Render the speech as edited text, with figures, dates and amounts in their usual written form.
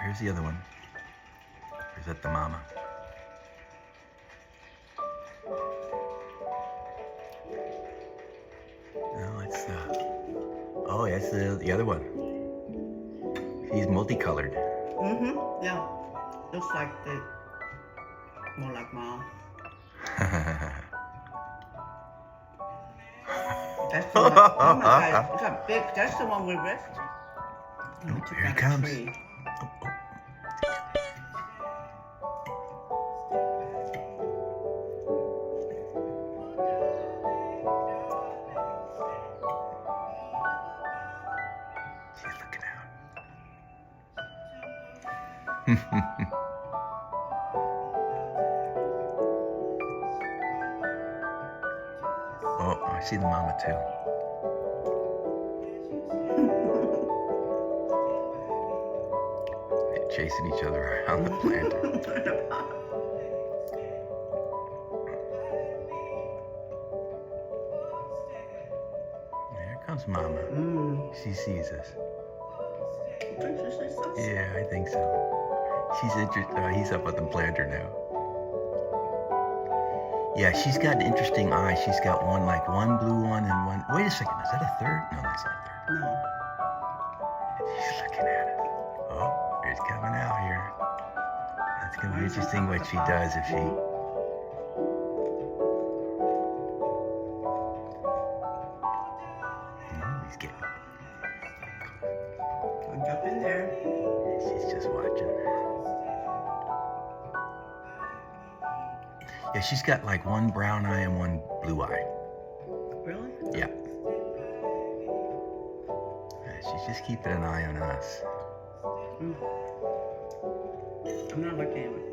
here's the other one. Or is that the mama? No, it's the... Oh, that's the other one. He's multicolored. Mm-hmm, yeah. Looks like the... more like mom. That's the one. Oh my God, it's got big. That's the one we rescued. Oh, here he comes. Oh, oh. She's looking out. Oh, I see the mama too. They're chasing each other around the plant. Here comes mama. She sees us. Yeah, I think so. She's interested. He's up at the planter now. Yeah, she's got an interesting eye. She's got one blue one and one. Wait a second, is that a third? No, that's not a third. No. She's looking at us. Oh, it's coming out here. That's gonna be interesting what she does if she. He's getting. Don't jump in there. She's just watching. Yeah, she's got like one brown eye and one blue eye. Really? Yeah. She's just keeping an eye on us. I'm not looking at it.